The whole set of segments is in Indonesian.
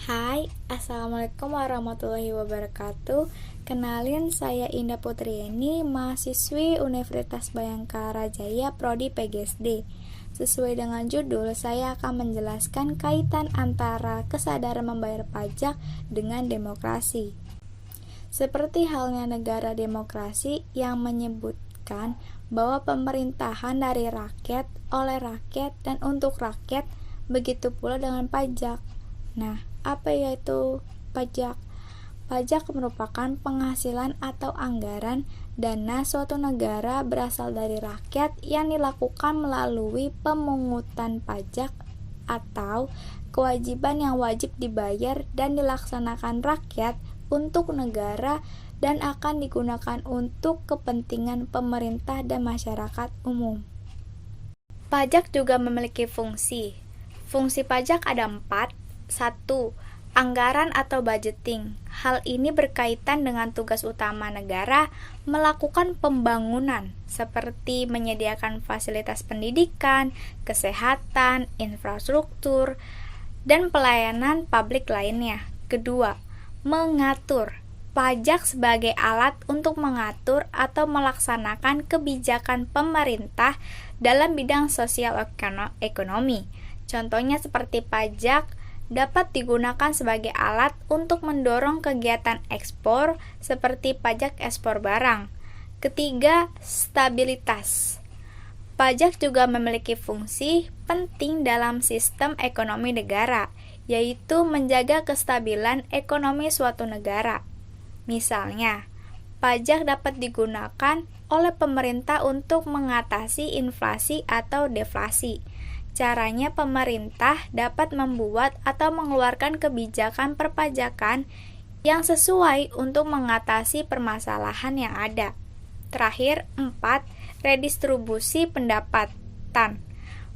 Hai, Assalamualaikum warahmatullahi wabarakatuh. Kenalin, saya Indah Putrieni, mahasiswi Universitas Bhayangkara Jaya, Prodi PGSD. Sesuai dengan judul, saya akan menjelaskan kaitan antara kesadaran membayar pajak dengan demokrasi. Seperti halnya negara demokrasi yang menyebutkan bahwa pemerintahan dari rakyat, oleh rakyat, dan untuk rakyat, begitu pula dengan pajak. Nah, apa yaitu pajak? Pajak merupakan penghasilan atau anggaran dana suatu negara berasal dari rakyat yang dilakukan melalui pemungutan pajak atau kewajiban yang wajib dibayar dan dilaksanakan rakyat untuk negara dan akan digunakan untuk kepentingan pemerintah dan masyarakat umum. Pajak juga memiliki fungsi. Fungsi pajak ada 4. 1. Anggaran atau budgeting. Hal ini berkaitan dengan tugas utama negara melakukan pembangunan, seperti menyediakan fasilitas pendidikan, kesehatan, infrastruktur, dan pelayanan publik lainnya. Kedua, mengatur. Pajak sebagai alat untuk mengatur atau melaksanakan kebijakan pemerintah dalam bidang sosial ekonomi. Contohnya seperti pajak dapat digunakan sebagai alat untuk mendorong kegiatan ekspor seperti pajak ekspor barang. Ketiga, stabilitas. Pajak juga memiliki fungsi penting dalam sistem ekonomi negara, yaitu menjaga kestabilan ekonomi suatu negara. Misalnya, pajak dapat digunakan oleh pemerintah untuk mengatasi inflasi atau deflasi. Caranya, pemerintah dapat membuat atau mengeluarkan kebijakan perpajakan yang sesuai untuk mengatasi permasalahan yang ada. Terakhir, 4. Redistribusi pendapatan.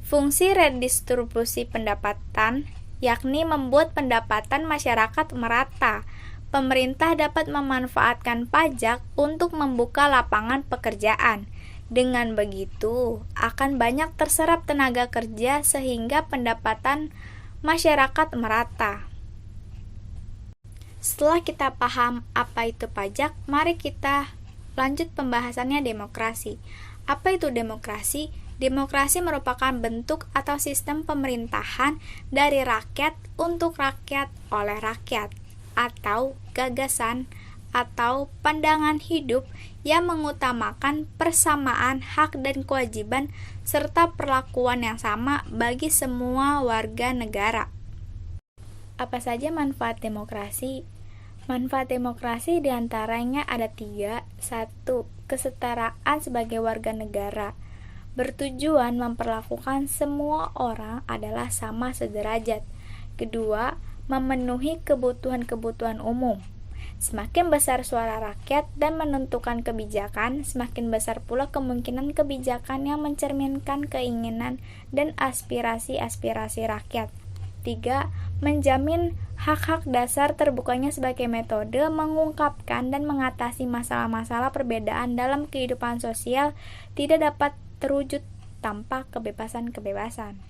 Fungsi redistribusi pendapatan yakni membuat pendapatan masyarakat merata. Pemerintah dapat memanfaatkan pajak untuk membuka lapangan pekerjaan. Dengan begitu, akan banyak terserap tenaga kerja sehingga pendapatan masyarakat merata. Setelah kita paham apa itu pajak, mari kita lanjut pembahasannya demokrasi. Apa itu demokrasi? Demokrasi merupakan bentuk atau sistem pemerintahan dari rakyat untuk rakyat oleh rakyat, atau gagasan atau pandangan hidup yang mengutamakan persamaan hak dan kewajiban serta perlakuan yang sama bagi semua warga negara. Apa saja manfaat demokrasi? Manfaat demokrasi diantaranya ada 3. 1. Kesetaraan sebagai warga negara. Bertujuan memperlakukan semua orang adalah sama sederajat. Kedua, memenuhi kebutuhan-kebutuhan umum. Semakin besar suara rakyat dan menentukan kebijakan, semakin besar pula kemungkinan kebijakan yang mencerminkan keinginan dan aspirasi-aspirasi rakyat. 3. Menjamin hak-hak dasar terbukanya sebagai metode mengungkapkan dan mengatasi masalah-masalah perbedaan dalam kehidupan sosial tidak dapat terwujud tanpa kebebasan-kebebasan.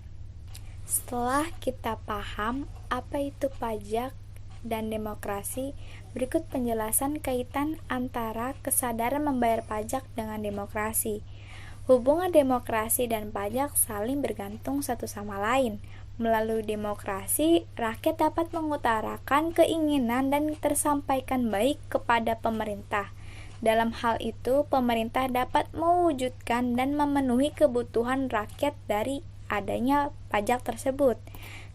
Setelah kita paham apa itu pajak dan demokrasi, berikut penjelasan kaitan antara kesadaran membayar pajak dengan demokrasi. Hubungan demokrasi dan pajak saling bergantung satu sama lain. Melalui demokrasi, rakyat dapat mengutarakan keinginan dan tersampaikan baik kepada pemerintah. Dalam hal itu, pemerintah dapat mewujudkan dan memenuhi kebutuhan rakyat dari adanya pajak tersebut.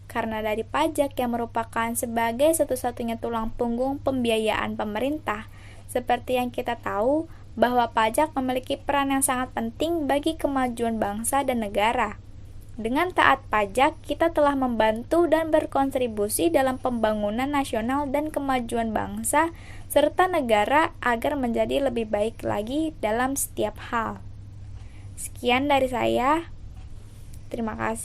Karena dari pajak yang merupakan sebagai satu-satunya tulang punggung pembiayaan pemerintah, seperti yang kita tahu bahwa pajak memiliki peran yang sangat penting bagi kemajuan bangsa dan negara. Dengan taat pajak, kita telah membantu dan berkontribusi dalam pembangunan nasional dan kemajuan bangsa serta negara agar menjadi lebih baik lagi dalam setiap hal. Sekian dari saya. Terima kasih.